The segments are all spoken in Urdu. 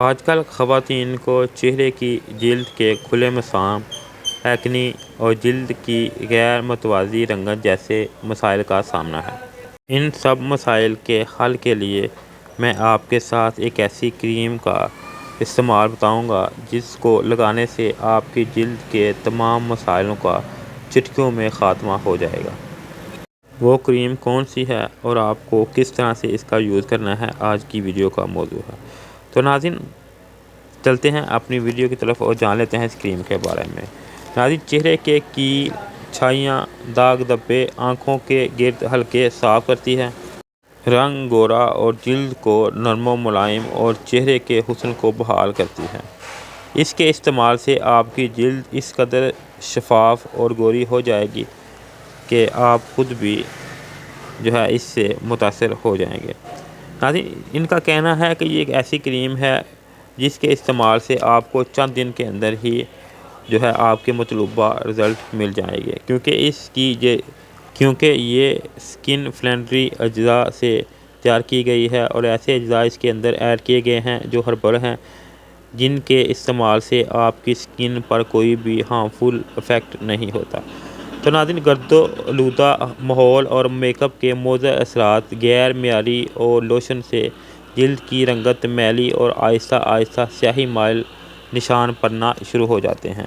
آج کل خواتین کو چہرے کی جلد کے کھلے مسام، ایکنی اور جلد کی غیر متوازی رنگت جیسے مسائل کا سامنا ہے۔ ان سب مسائل کے حل کے لیے میں آپ کے ساتھ ایک ایسی کریم کا استعمال بتاؤں گا جس کو لگانے سے آپ کی جلد کے تمام مسائلوں کا چٹکیوں میں خاتمہ ہو جائے گا۔ وہ کریم کون سی ہے اور آپ کو کس طرح سے اس کا یوز کرنا ہے، آج کی ویڈیو کا موضوع ہے۔ تو ناظرین، چلتے ہیں اپنی ویڈیو کی طرف اور جان لیتے ہیں اس کریم کے بارے میں۔ ناظرین، چہرے کے کیل، چھائیاں، داغ دھبے، آنکھوں کے گرد حلقے صاف کرتی ہے، رنگ گورا اور جلد کو نرم و ملائم اور چہرے کے حسن کو بحال کرتی ہے۔ اس کے استعمال سے آپ کی جلد اس قدر شفاف اور گوری ہو جائے گی کہ آپ خود بھی اس سے متاثر ہو جائیں گے۔ ناظرین، ان کا کہنا ہے کہ یہ ایک ایسی کریم ہے جس کے استعمال سے آپ کو چند دن کے اندر ہی آپ کے مطلوبہ رزلٹ مل جائیں گے، کیونکہ یہ سکن فرینڈلی اجزاء سے تیار کی گئی ہے اور ایسے اجزاء اس کے اندر ایڈ کیے گئے ہیں جو ہربل ہیں، جن کے استعمال سے آپ کی سکن پر کوئی بھی ہارمفل ایفیکٹ نہیں ہوتا۔ تو ناظرین، گرد و آلودہ ماحول اور میک اپ کے مضر اثرات، غیر معیاری اور لوشن سے جلد کی رنگت میلی اور آہستہ آہستہ سیاہی مائل نشان پڑنا شروع ہو جاتے ہیں۔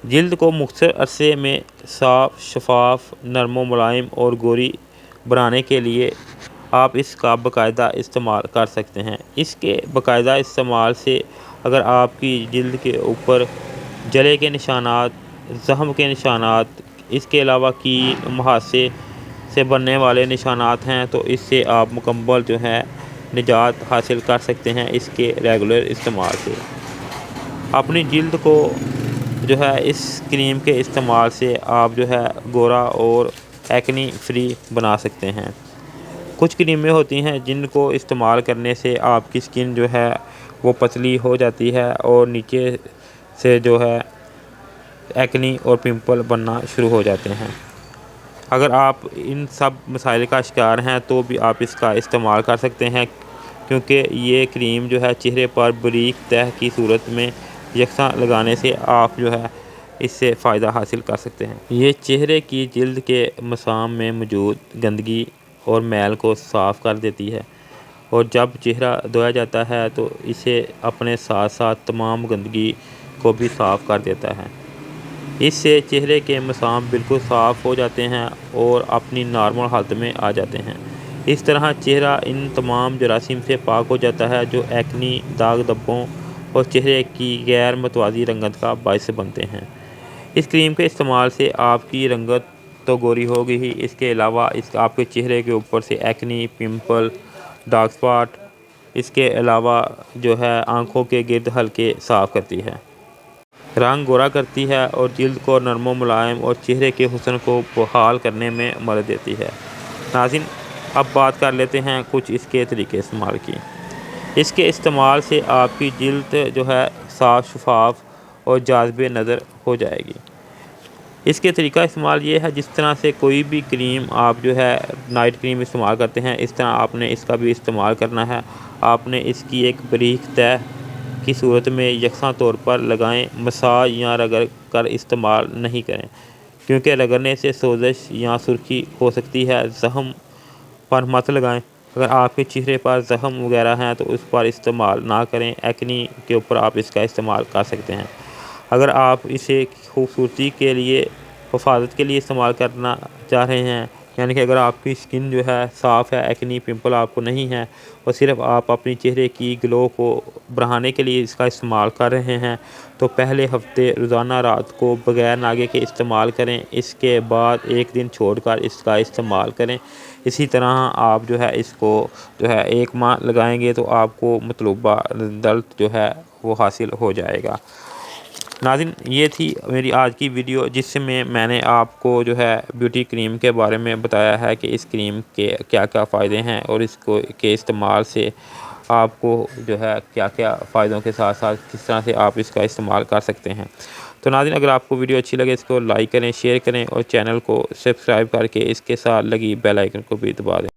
جلد کو مختصر عرصے میں صاف، شفاف، نرم و ملائم اور گوری بنانے کے لیے آپ اس کا باقاعدہ استعمال کر سکتے ہیں۔ اس کے باقاعدہ استعمال سے اگر آپ کی جلد کے اوپر جلے کے نشانات، زخم کے نشانات، اس کے علاوہ کیل، مہاسے سے بننے والے نشانات ہیں تو اس سے آپ مکمل نجات حاصل کر سکتے ہیں اس کے ریگولر استعمال سے۔ اپنی جلد کو اس کریم کے استعمال سے آپ گورا اور ایکنی فری بنا سکتے ہیں۔ کچھ کریمیں ہوتی ہیں جن کو استعمال کرنے سے آپ کی سکن وہ پتلی ہو جاتی ہے اور نیچے سے ایکنی اور پمپل بننا شروع ہو جاتے ہیں۔ اگر آپ ان سب مسائل کا شکار ہیں تو بھی آپ اس کا استعمال کر سکتے ہیں، کیونکہ یہ کریم چہرے پر باریک تہہ کی صورت میں یکساں لگانے سے آپ اس سے فائدہ حاصل کر سکتے ہیں۔ یہ چہرے کی جلد کے مسام میں موجود گندگی اور میل کو صاف کر دیتی ہے اور جب چہرہ دھویا جاتا ہے تو اسے اپنے ساتھ ساتھ تمام گندگی کو بھی صاف کر دیتا ہے۔ اس سے چہرے کے مسام بالکل صاف ہو جاتے ہیں اور اپنی نارمل حالت میں آ جاتے ہیں۔ اس طرح چہرہ ان تمام جراثیم سے پاک ہو جاتا ہے جو ایکنی، داغ دھبوں اور چہرے کی غیر متوازی رنگت کا باعث بنتے ہیں۔ اس کریم کے استعمال سے آپ کی رنگت تو گوری ہوگی ہی، اس کے علاوہ آپ کے چہرے کے اوپر سے ایکنی، پمپل، ڈارک اسپاٹ، اس کے علاوہ آنکھوں کے گرد حلقے صاف کرتی ہے، رنگ گورا کرتی ہے اور جلد کو نرم و ملائم اور چہرے کے حسن کو بحال کرنے میں مدد دیتی ہے۔ ناظرین، اب بات کر لیتے ہیں کچھ اس کے طریقے استعمال کی۔ اس کے استعمال سے آپ کی جلد صاف، شفاف اور جاذب نظر ہو جائے گی۔ اس کے طریقہ استعمال یہ ہے، جس طرح سے کوئی بھی کریم آپ نائٹ کریم استعمال کرتے ہیں، اس طرح آپ نے اس کا بھی استعمال کرنا ہے۔ آپ نے اس کی ایک باریک تہہ کی صورت میں یکساں طور پر لگائیں، مساج یا رگڑ کر استعمال نہیں کریں، کیونکہ رگڑنے سے سوزش یا سرخی ہو سکتی ہے۔ زخم پر مت لگائیں۔ اگر آپ کے چہرے پر زخم وغیرہ ہیں تو اس پر استعمال نہ کریں۔ ایکنی کے اوپر آپ اس کا استعمال کر سکتے ہیں۔ اگر آپ اسے خوبصورتی کے لیے، حفاظت کے لیے استعمال کرنا چاہ رہے ہیں، یعنی کہ اگر آپ کی سکن صاف ہے، ایکنی، پمپل آپ کو نہیں ہے اور صرف آپ اپنی چہرے کی گلو کو بڑھانے کے لیے اس کا استعمال کر رہے ہیں، تو پہلے ہفتے روزانہ رات کو بغیر ناگے کے استعمال کریں۔ اس کے بعد ایک دن چھوڑ کر اس کا استعمال کریں۔ اسی طرح آپ اس کو 1 ماہ لگائیں گے تو آپ کو مطلوبہ رزلٹ وہ حاصل ہو جائے گا۔ ناظرین، یہ تھی میری آج کی ویڈیو جس میں میں نے آپ کو بیوٹی کریم کے بارے میں بتایا ہے کہ اس کریم کے کیا کیا فائدے ہیں اور اس کے استعمال سے آپ کو کیا کیا فائدوں کے ساتھ ساتھ کس طرح سے آپ اس کا استعمال کر سکتے ہیں۔ تو ناظرین، اگر آپ کو ویڈیو اچھی لگے اس کو لائک کریں، شیئر کریں اور چینل کو سبسکرائب کر کے اس کے ساتھ لگی بیل آئیکن کو بھی دبا دیں۔